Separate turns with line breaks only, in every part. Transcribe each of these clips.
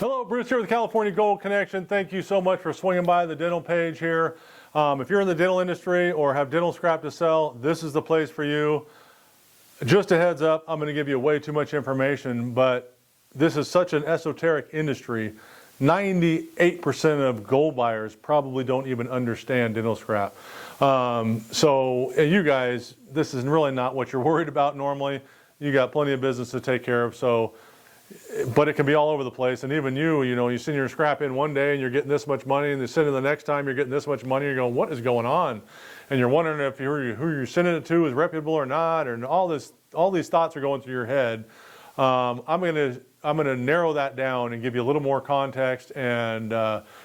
Hello, Bruce here with the California Gold Connection. Thank you so much for swinging by the dental page here. If you're in the dental industry or have dental scrap to sell, this is the place for you. Just a heads up, I'm going to give you way too much information, but this is such an esoteric industry. 98% of gold buyers probably don't even understand dental scrap. So you guys, this is really not what you're worried about normally. You got plenty of business to take care of. But it can be all over the place, and even you send your scrap in one day and you're getting this much money, and you send it the next time you're getting this much money. You're going, what is going on? And you're wondering if who you're sending it to is reputable or not, and all these thoughts are going through your head. I'm gonna narrow that down and give you a little more context and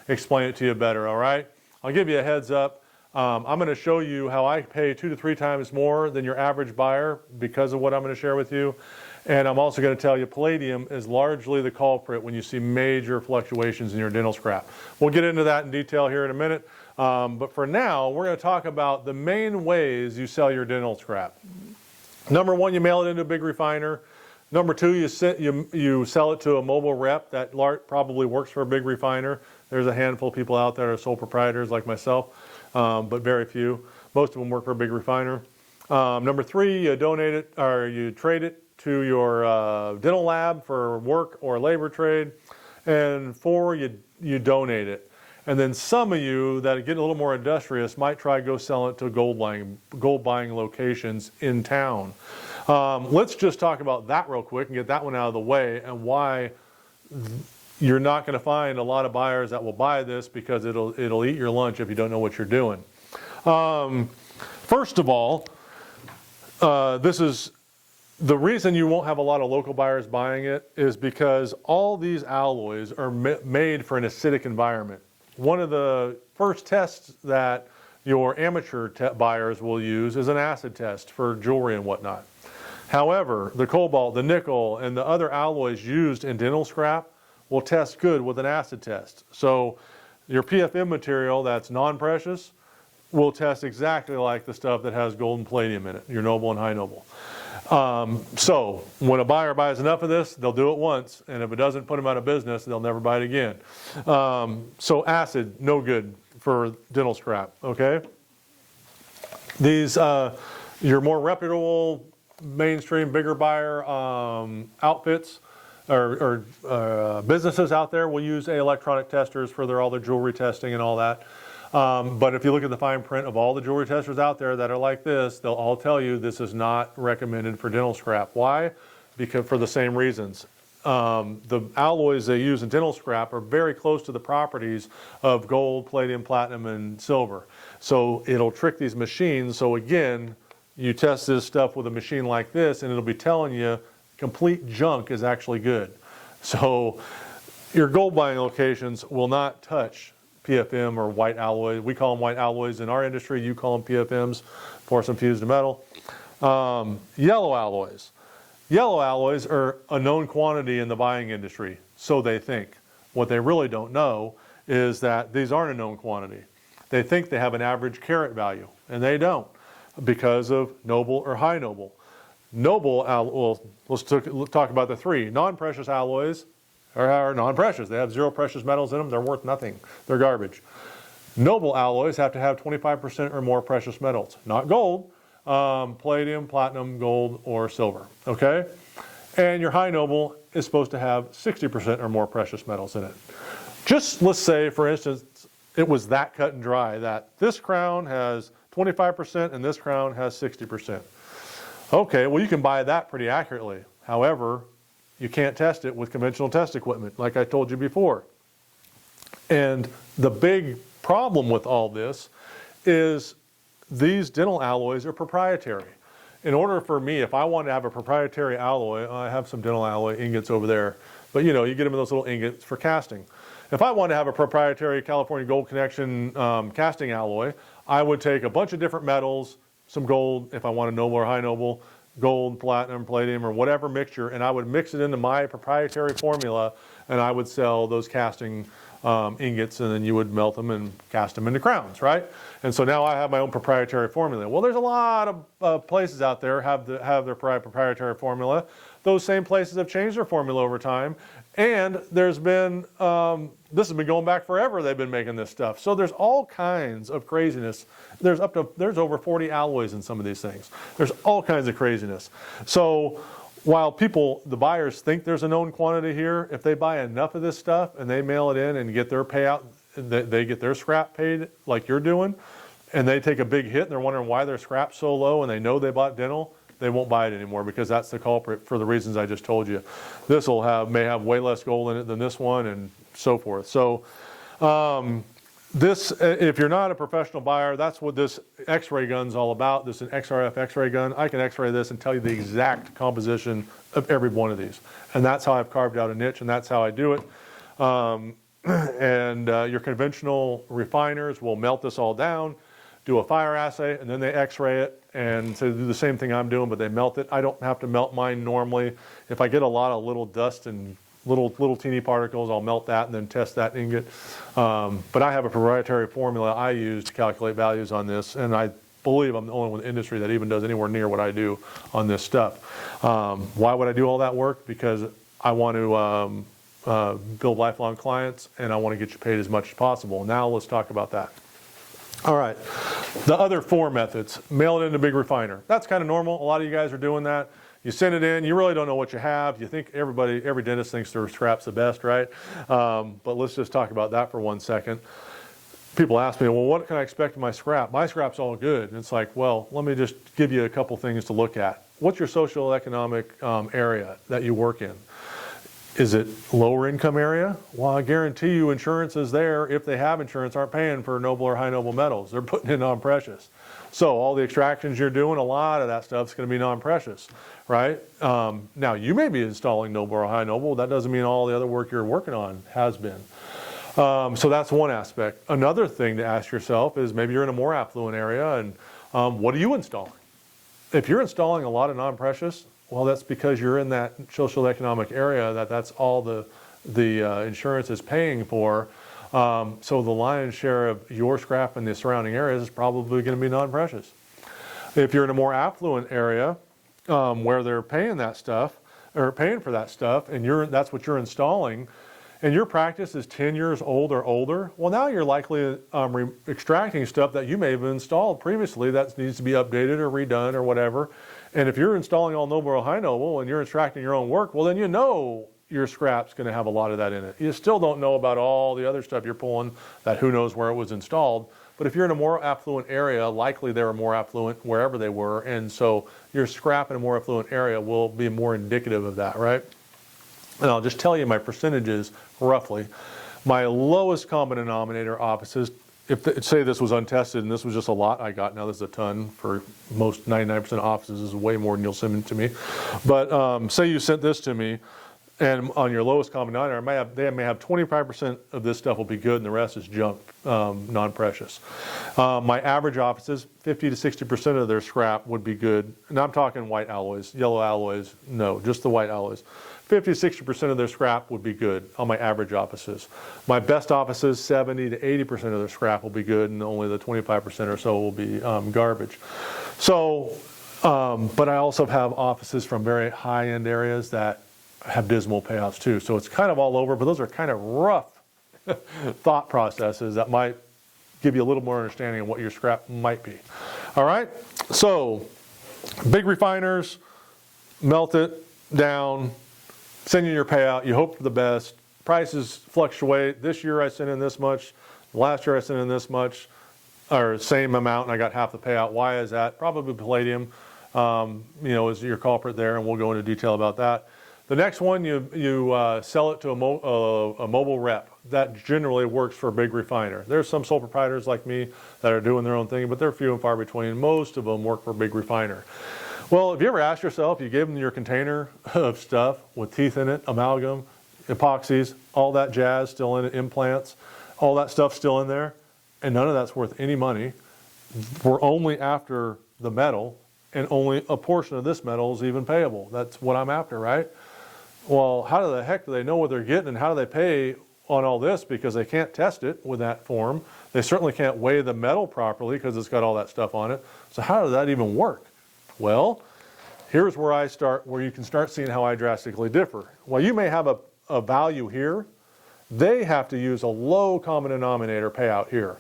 explain it to you better. All right? I'll give you a heads up. I'm going to show you how I pay 2 to 3 times more than your average buyer because of what I'm going to share with you. And I'm also going to tell you palladium is largely the culprit when you see major fluctuations in your dental scrap. We'll get into that in detail here in a minute. But for now, we're going to talk about the main ways you sell your dental scrap. Number 1, you mail it into a big refiner. Number 2, you sell it to a mobile rep that probably works for a big refiner. There's a handful of people out there that are sole proprietors like myself, but very few. Most of them work for a big refiner. Number 3, you donate it or you trade it to your dental lab for work or labor trade. And 4, you donate it. And then some of you that get a little more industrious might try to go sell it to gold buying locations in town. Let's just talk about that real quick and get that one out of the way, and why you're not going to find a lot of buyers that will buy this, because it'll eat your lunch if you don't know what you're doing. First of all, this is the reason you won't have a lot of local buyers buying it, is because all these alloys are made for an acidic environment. One of the first tests that your amateur buyers will use is an acid test for jewelry and whatnot. However, the cobalt, the nickel, and the other alloys used in dental scrap will test good with an acid test. So your PFM material that's non-precious will test exactly like the stuff that has gold and palladium in it, your noble and high noble. So when a buyer buys enough of this, they'll do it once, and if it doesn't put them out of business, they'll never buy it again. So acid, no good for dental scrap, okay? These, your more reputable, mainstream, bigger buyer outfits or businesses out there will use electronic testers for all their jewelry testing and all that. But if you look at the fine print of all the jewelry testers out there that are like this, they'll all tell you this is not recommended for dental scrap. Why? Because for the same reasons. The alloys they use in dental scrap are very close to the properties of gold, palladium, platinum, and silver. So it'll trick these machines. So again, you test this stuff with a machine like this, and it'll be telling you complete junk is actually good. So your gold buying locations will not touch PFM or white alloy. We call them white alloys in our industry. You call them PFMs, force infused metal. Yellow alloys. Yellow alloys are a known quantity in the buying industry, so they think. What they really don't know is that these aren't a known quantity. They think they have an average carat value, and they don't, because of noble or high noble. Noble alloys, let's talk about the 3. Non-precious alloys are non-precious. They have 0 precious metals in them. They're worth nothing. They're garbage. Noble alloys have to have 25% or more precious metals, not gold, palladium, platinum, gold, or silver, okay? And your high noble is supposed to have 60% or more precious metals in it. Just let's say, for instance, it was that cut and dry, that this crown has 25% and this crown has 60%. Okay, well, you can buy that pretty accurately. However, you can't test it with conventional test equipment, like I told you before. And the big problem with all this is these dental alloys are proprietary. In order for me, if I want to have a proprietary alloy, I have some dental alloy ingots over there, but you get them in those little ingots for casting. If I want to have a proprietary California Gold Connection casting alloy, I would take a bunch of different metals, some gold, if I want a noble or high noble, gold, platinum, palladium, or whatever mixture, and I would mix it into my proprietary formula, and I would sell those casting ingots, and then you would melt them and cast them into crowns, right? And so now I have my own proprietary formula. Well, there's a lot of places out there have their proprietary formula. those same places have changed their formula over time. And there's been, this has been going back forever, they've been making this stuff. So there's all kinds of craziness. There's over 40 alloys in some of these things. There's all kinds of craziness. So while the buyers think there's a known quantity here, if they buy enough of this stuff and they mail it in and get their payout, they get their scrap paid like you're doing, and they take a big hit and they're wondering why their scrap's so low and they know they bought dental, they won't buy it anymore because that's the culprit for the reasons I just told you. This may have way less gold in it than this one and so forth. So if you're not a professional buyer, that's what this X-ray gun's all about. This is an XRF X-ray gun. I can X-ray this and tell you the exact composition of every one of these. And that's how I've carved out a niche, and that's how I do it. Your conventional refiners will melt this all down, do a fire assay, and then they X-ray it, and so they do the same thing I'm doing, but they melt it. I don't have to melt mine normally. If I get a lot of little dust and little teeny particles, I'll melt that and then test that ingot. But I have a proprietary formula I use to calculate values on this, and I believe I'm the only one in the industry that even does anywhere near what I do on this stuff. Why would I do all that work? Because I want to build lifelong clients, and I want to get you paid as much as possible. Now let's talk about that. All right, the other 4 methods. Mail it into Big Refiner. That's kind of normal. A lot of you guys are doing that. You send it in, you really don't know what you have. You think every dentist thinks their scrap's the best, right? But let's just talk about that for 1 second. People ask me, well, what can I expect of my scrap? My scrap's all good. And it's like, well, let me just give you a couple things to look at. What's your social economic area that you work in? Is it lower income area? Well, I guarantee you insurance is there. If they have insurance, aren't paying for noble or high noble metals. They're putting in non-precious. So all the extractions you're doing, a lot of that stuff's going to be non-precious, right? Now, you may be installing noble or high noble. That doesn't mean all the other work you're working on has been. So that's one aspect. Another thing to ask yourself is maybe you're in a more affluent area, and what are you installing? If you're installing a lot of non-precious, well, that's because you're in that social economic area that's all the insurance is paying for. So the lion's share of your scrap in the surrounding areas is probably going to be non-precious. If you're in a more affluent area where they're paying that stuff or paying for that stuff, and that's what you're installing, and your practice is 10 years old or older, well, now you're likely extracting stuff that you may have installed previously that needs to be updated or redone or whatever. And if you're installing all noble or high noble and you're extracting your own work, well, then you know your scrap's going to have a lot of that in it. You still don't know about all the other stuff you're pulling that who knows where it was installed. But if you're in a more affluent area, likely they were more affluent wherever they were. And so your scrap in a more affluent area will be more indicative of that, right? And I'll just tell you my percentages roughly. My lowest common denominator offices, say this was untested and this was just a lot I got, now this is a ton for most 99% of offices, this is way more than you'll send to me. But say you sent this to me, and on your lowest common denominator, they may have 25% of this stuff will be good and the rest is junk, non-precious. My average offices, 50 to 60% of their scrap would be good. And I'm talking white alloys, yellow alloys, no, just the white alloys. 50 to 60% of their scrap would be good on my average offices. My best offices, 70 to 80% of their scrap will be good, and only the 25% or so will be garbage. So, but I also have offices from very high-end areas that have dismal payouts too. So it's kind of all over, but those are kind of rough thought processes that might give you a little more understanding of what your scrap might be. All right, so big refiners, melt it down, send you your payout, you hope for the best. Prices fluctuate. This year I sent in this much, last year I sent in this much, or same amount, and I got half the payout. Why is that? Probably palladium, is your culprit there, and we'll go into detail about that. The next one, you sell it to a mobile rep. That generally works for a big refiner. There's some sole proprietors like me that are doing their own thing, but they're few and far between. Most of them work for a big refiner. Well, if you ever ask yourself, you gave them your container of stuff with teeth in it, amalgam, epoxies, all that jazz still in it, implants, all that stuff still in there, and none of that's worth any money. We're only after the metal, and only a portion of this metal is even payable. That's what I'm after, right? Well, how the heck do they know what they're getting, and how do they pay on all this? Because they can't test it with that form. They certainly can't weigh the metal properly because it's got all that stuff on it. So how does that even work? Well, here's where where you can start seeing how I drastically differ. While you may have a value here, they have to use a low common denominator payout here.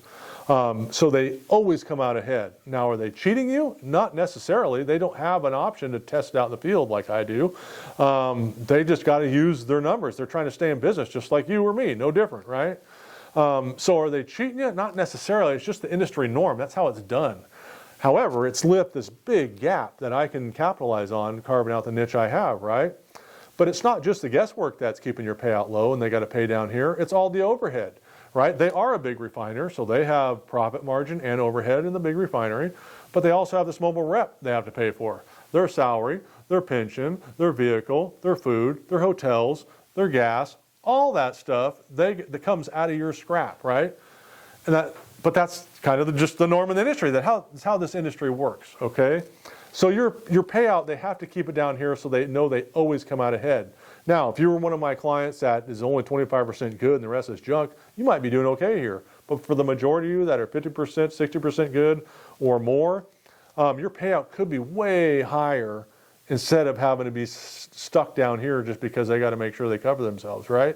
So they always come out ahead. Now, are they cheating you? Not necessarily. They don't have an option to test out the field like I do. They just got to use their numbers. They're trying to stay in business just like you or me, no different, right? So are they cheating you? Not necessarily. It's just the industry norm. That's how it's done. However, it's left this big gap that I can capitalize on, carving out the niche I have, right? But it's not just the guesswork that's keeping your payout low and they got to pay down here. It's all the overhead, right? They are a big refiner, so they have profit margin and overhead in the big refinery, but they also have this mobile rep they have to pay for. Their salary, their pension, their vehicle, their food, their hotels, their gas, all that stuff that comes out of your scrap, right? But that's kind of just the norm in the industry. That's how this industry works, okay? So your payout, they have to keep it down here so they know they always come out ahead. Now, if you were one of my clients that is only 25% good and the rest is junk, you might be doing okay here. But for the majority of you that are 50%, 60% good or more, your payout could be way higher instead of having to be stuck down here just because they got to make sure they cover themselves, right?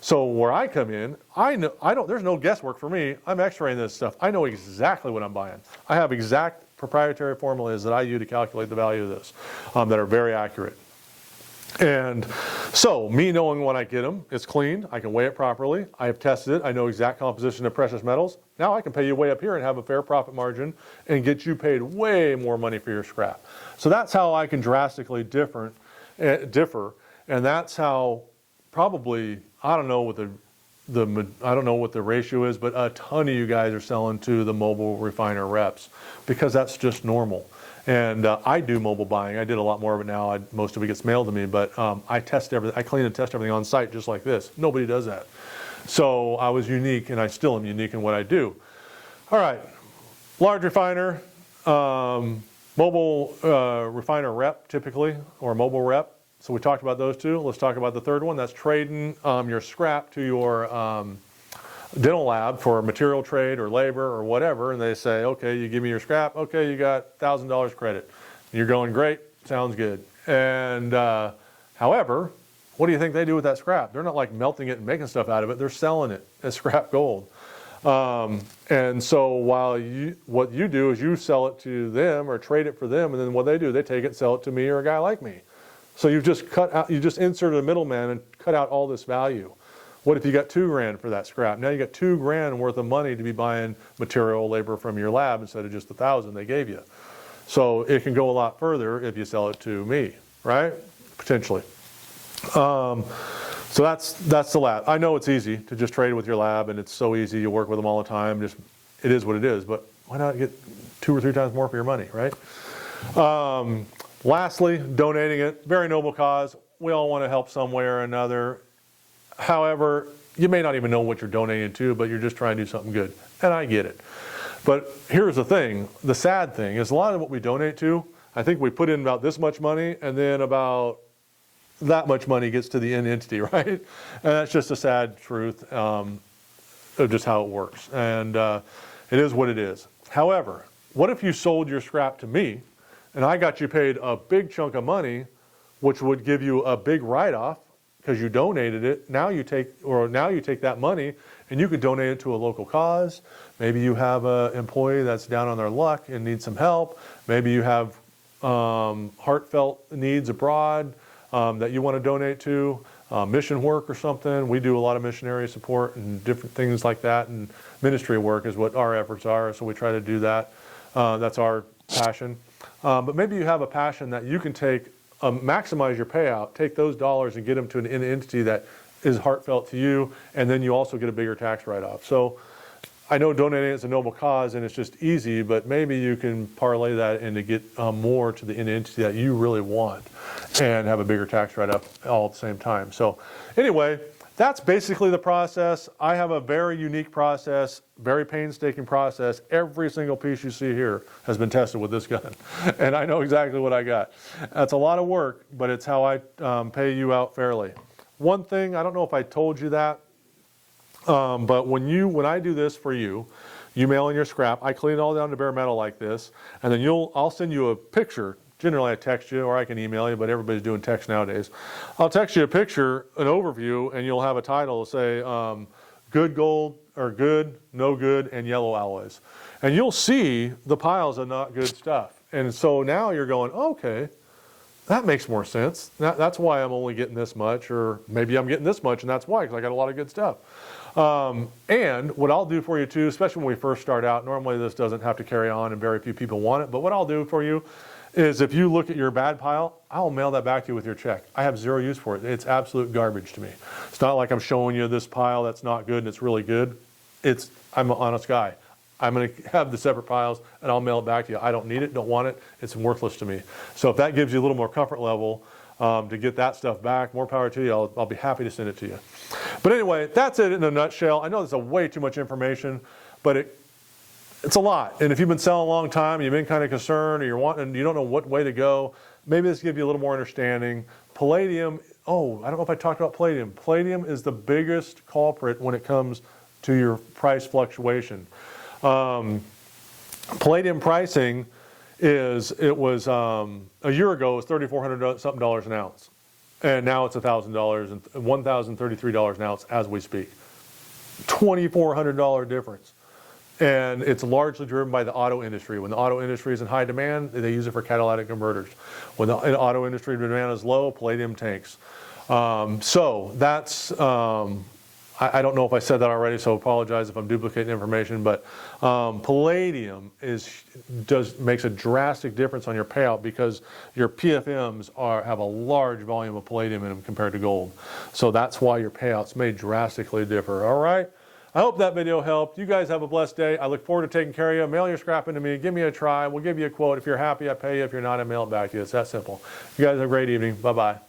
So where I come in, there's no guesswork for me. I'm x-raying this stuff. I know exactly what I'm buying. I have exact proprietary formulas that I use to calculate the value of this that are very accurate. And so me knowing when I get them, it's clean, I can weigh it properly, I have tested it, I know exact composition of precious metals. Now I can pay you way up here and have a fair profit margin and get you paid way more money for your scrap. So that's how I can drastically differ, and that's how probably, I don't know what the ratio is, but a ton of you guys are selling to the mobile refiner reps because that's just normal. And I do mobile buying. I did a lot more of it now. Most of it gets mailed to me, but I test everything. I clean and test everything on site just like this. Nobody does that. So I was unique, and I still am unique in what I do. All right, large refiner, mobile refiner rep typically, or mobile rep. So we talked about those two. Let's talk about the third one. That's trading your scrap to your dental lab for material trade or labor or whatever. And they say, okay, you give me your scrap. Okay, you got $1,000 credit. You're going, great, sounds good. And however, what do you think they do with that scrap? They're not like melting it and making stuff out of it. They're selling it as scrap gold. And so what you do is you sell it to them or trade it for them. And then what they do, they take it, sell it to me or a guy like me. So you just inserted a middleman and cut out all this value. What if you got $2,000 for that scrap? Now you got $2,000 worth of money to be buying material labor from your lab instead of just the $1,000 they gave you. So it can go a lot further if you sell it to me, right? Potentially. So that's the lab. I know it's easy to just trade with your lab, and it's so easy. You work with them all the time. It is what it is. But why not get 2 or 3 times more for your money, right? Lastly, donating it. Very noble cause. We all want to help some way or another. However, you may not even know what you're donating to, but you're just trying to do something good. And I get it. But here's the thing. The sad thing is a lot of what we donate to, I think we put in about this much money, and then about that much money gets to the end entity, right? And that's just a sad truth of just how it works. And it is what it is. However, what if you sold your scrap to me, and I got you paid a big chunk of money, which would give you a big write-off, because you donated it. Now you take that money and you could donate it to a local cause. Maybe you have an employee that's down on their luck and needs some help. Maybe you have heartfelt needs abroad that you want to donate to, mission work or something. We do a lot of missionary support and different things like that, and ministry work is what our efforts are, so we try to do that. That's our passion. But maybe you have a passion that you can take, maximize your payout, take those dollars and get them to an entity that is heartfelt to you, and then you also get a bigger tax write-off. So I know donating is a noble cause and it's just easy, but maybe you can parlay that into get more to the entity that you really want and have a bigger tax write-off all at the same time. So anyway, that's basically the process. I have a very unique process, very painstaking process. Every single piece you see here has been tested with this gun, and I know exactly what I got. That's a lot of work, but it's how I pay you out fairly. One thing, I don't know if I told you that, but when I do this for you, you mail in your scrap, I clean it all down to bare metal like this, and then I'll send you a picture Generally I text you or I can email you, but everybody's doing text nowadays. I'll text you a picture, an overview, and you'll have a title say good gold or good, no good, and yellow alloys. And you'll see the piles of not good stuff. And so now you're going, okay, that makes more sense. That's why I'm only getting this much, or maybe I'm getting this much and that's why, because I got a lot of good stuff. And what I'll do for you too, especially when we first start out, normally this doesn't have to carry on and very few people want it, but what I'll do for you is if you look at your bad pile, I'll mail that back to you with your check. I have zero use for it. It's absolute garbage to me. It's not like I'm showing you this pile that's not good and it's really good. I'm an honest guy. I'm going to have the separate piles and I'll mail it back to you. I don't need it, don't want it. It's worthless to me. So if that gives you a little more comfort level to get that stuff back, more power to you. I'll be happy to send it to you. But anyway, that's it in a nutshell. I know there's way too much information, but it's a lot. And if you've been selling a long time, you've been kind of concerned, or you don't know what way to go, maybe this gives you a little more understanding. Palladium, I don't know if I talked about palladium. Palladium is the biggest culprit when it comes to your price fluctuation. Palladium pricing a year ago it was $3,400 something an ounce, and now it's $1,000 and $1,033 an ounce as we speak. $2,400 difference, and it's largely driven by the auto industry. When the auto industry is in high demand, they use it for catalytic converters. When the auto industry demand is low, palladium tanks. So that's I don't know if I said that already, so apologize if I'm duplicating information, but palladium makes a drastic difference on your payout because your PFMs have a large volume of palladium in them compared to gold. So that's why your payouts may drastically differ. All right? I hope that video helped. You guys have a blessed day. I look forward to taking care of you. Mail your scrap into me. Give me a try. We'll give you a quote. If you're happy, I pay you. If you're not, I mail it back to you. It's that simple. You guys have a great evening. Bye-bye.